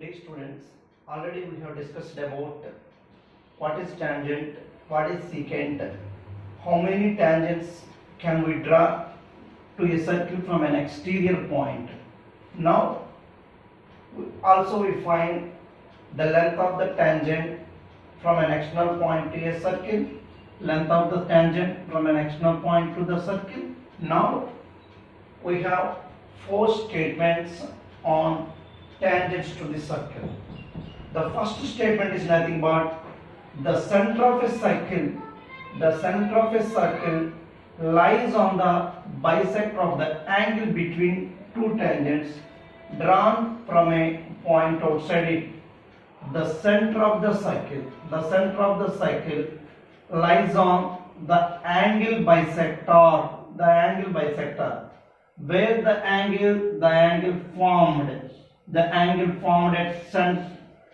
Dear students, already we have discussed about what is tangent, what is secant, how many tangents can we draw to a circle from an exterior point. Now, also we find the length of the tangent from an external point to a circle, length of the tangent from an external point to the circle. Now, we have four statements on tangents to the circle. The first statement is nothing but the center of a circle lies on the bisector of the angle between two tangents drawn from a point outside it. The center of the circle lies on the angle bisector, where the angle formed at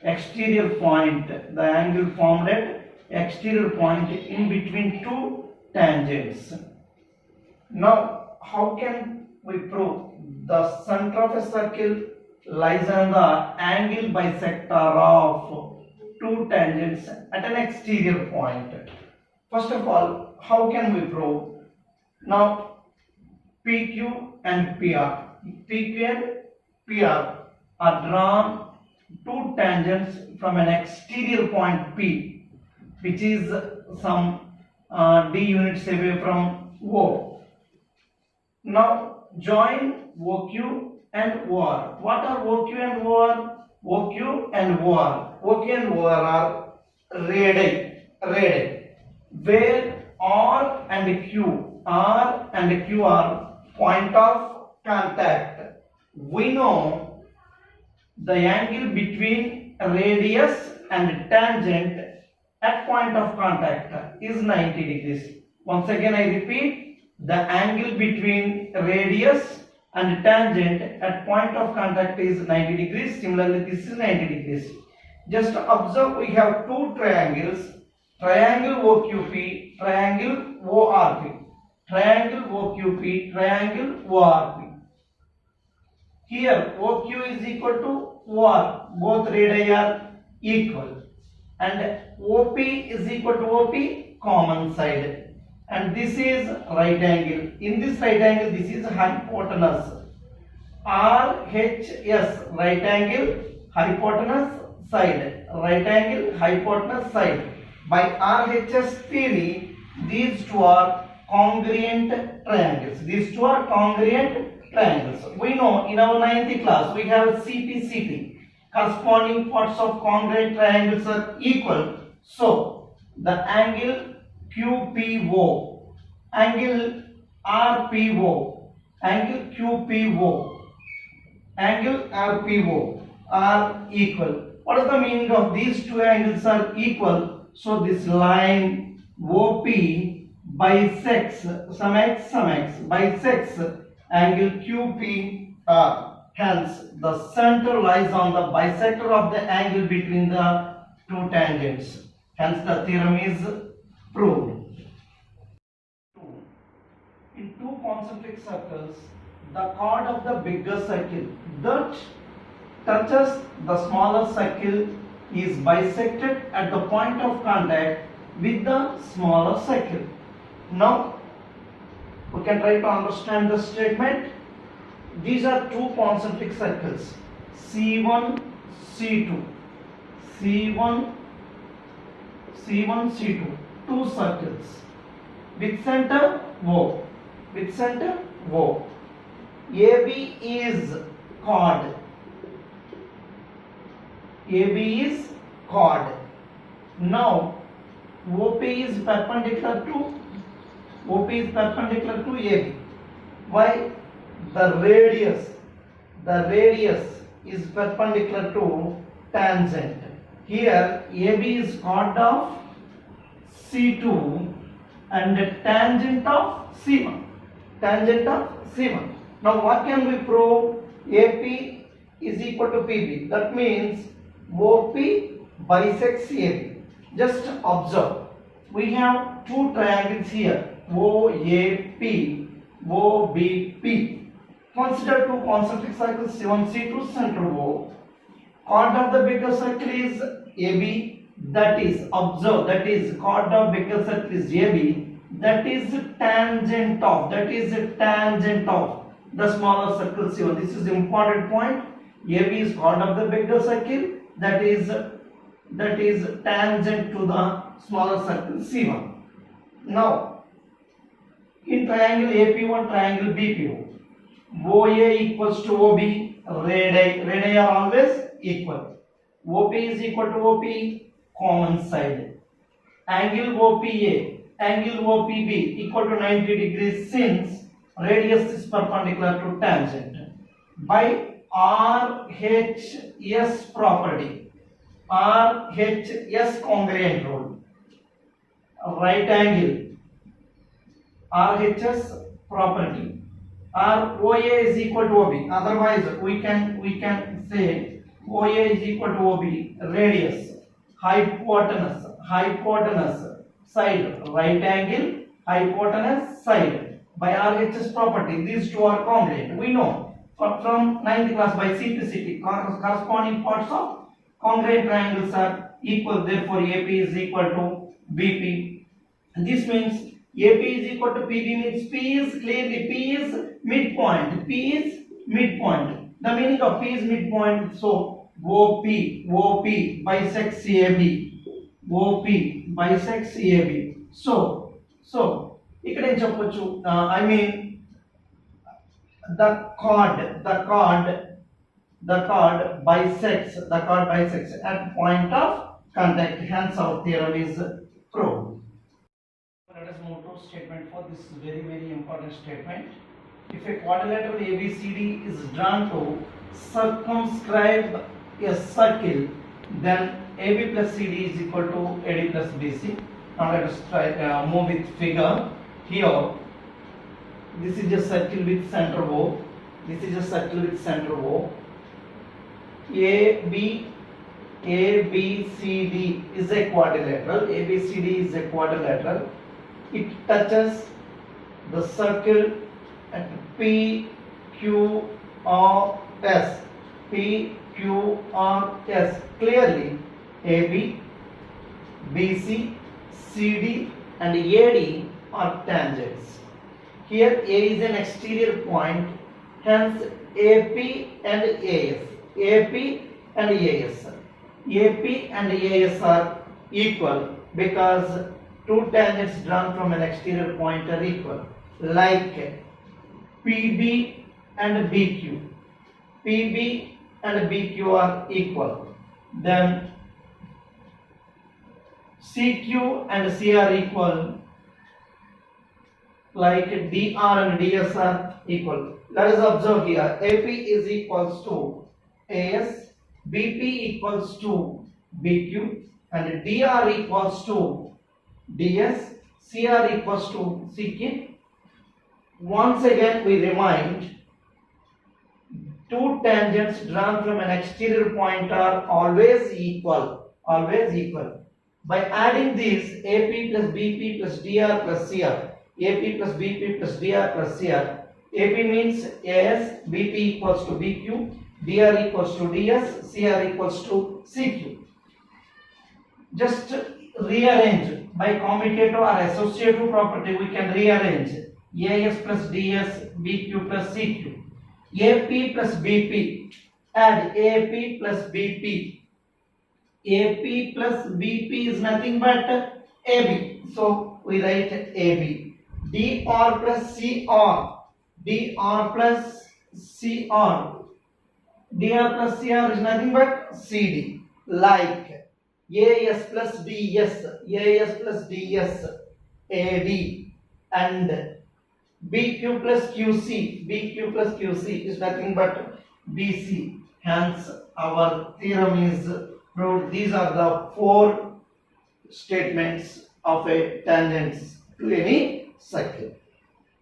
exterior point, in between two tangents. Now, how can we prove the center of a circle lies on the angle bisector of two tangents at an exterior point? First of all, how can we prove? Now, PQ and PR are drawn two tangents from an exterior point P, which is some d units away from O. Now join OQ and OR. What are OQ and OR? OQ and OR are radii, where R and Q are point of contact. We know the angle between radius and tangent at point of contact is 90 degrees. Once again I repeat, the angle between radius and tangent at point of contact is 90 degrees. Similarly, this is 90 degrees. Just observe, we have two triangles, triangle OQP, triangle ORP. Here OQ is equal to OR, both radii are equal, and OP is equal to OP, common side, and this is right angle. In this right angle, this is hypotenuse. RHS, right angle hypotenuse side, By RHS theory, these two are congruent triangles. We know in our 9th class we have CP, corresponding parts of congruent triangles are equal. So the angle QPO, angle RPO, angle RPO are equal. What is the meaning of these two angles are equal? So this line OP bisects angle QPR. Hence, the center lies on the bisector of the angle between the two tangents. Hence, the theorem is proved. In two concentric circles, the chord of the bigger circle that touches the smaller circle is bisected at the point of contact with the smaller circle. Now, we can try to understand the statement. These are two concentric circles, C1, C2, two circles with center O. AB is chord. Now, OP is perpendicular to AB. Why? The radius is perpendicular to tangent. Here AB is chord of C2 and tangent of C1. Now what can we prove? AP is equal to PB. That means OP bisects AB. Just observe, we have two triangles here, OAP, OBP. Consider two concentric circles, C1, C2, center O. Chord of the bigger circle is AB. That is, observe, that is chord of bigger circle is AB. That is tangent of. That is tangent of the smaller circle C1. This is the important point. AB is chord of the bigger circle. That is tangent to the smaller circle C1. Now, in triangle AP1, triangle BP1, OA equals to OB, radii are always equal. OP is equal to OP, common side. Angle OPA, angle OPB equal to 90 degrees since radius is perpendicular to tangent. By RHS property, RHS congruent rule, right angle, RHS property, OA is equal to OB. Otherwise, we can say OA is equal to OB, radius, hypotenuse, side, right angle, hypotenuse, side. By RHS property, these two are congruent. We know from 9th class by CPCT, corresponding parts of congruent triangles are equal. Therefore, AP is equal to BP. This means AP is equal to PB means P is clearly P is midpoint. P is midpoint. The meaning of P is midpoint. So OP bisects AB. OP bisects AB. So ఇక్కడ ఏం చెప్పొచ్చు? I mean the chord bisects at point of contact. Hence our theorem is proved. Let us move to statement 4. This is very important statement. If a quadrilateral ABCD is drawn to circumscribe a circle, then AB plus CD is equal to AD plus BC. Now let us try move with figure. Here, this is a circle with center O. This is a circle with center O. ABCD is a quadrilateral. ABCD is a quadrilateral. It touches the circle at PQRS. PQRS. Clearly, AB, BC, CD, and AD are tangents. Here, A is an exterior point. Hence, AP and AS. AP and AS. AP and AS are equal because two tangents drawn from an exterior point are equal, like PB and BQ. PB and BQ are equal. Then CQ and C are equal, like DR and DS are equal. Let us observe here. AP is equals to AS, BP equals to BQ, and DR equals to DS, CR equals to CQ. Once again we remind, two tangents drawn from an exterior point are always equal. By adding these, AP plus BP plus DR plus CR, AP plus BP plus DR plus CR, AP means AS, BP equals to BQ, DR equals to DS, CR equals to CQ. Just rearrange by commutative or associative property. We can rearrange AS plus DS, BQ plus CQ, AP plus BP. Add AP plus BP. AP plus BP is nothing but AB. So we write AB. DR plus CR. DR plus CR. DR plus CR is nothing but CD. Like AS plus DS, AS plus DS, AD, and BQ plus QC, BQ plus QC is nothing but BC. Hence, our theorem is proved. These are the 4 statements of a tangents to any circle.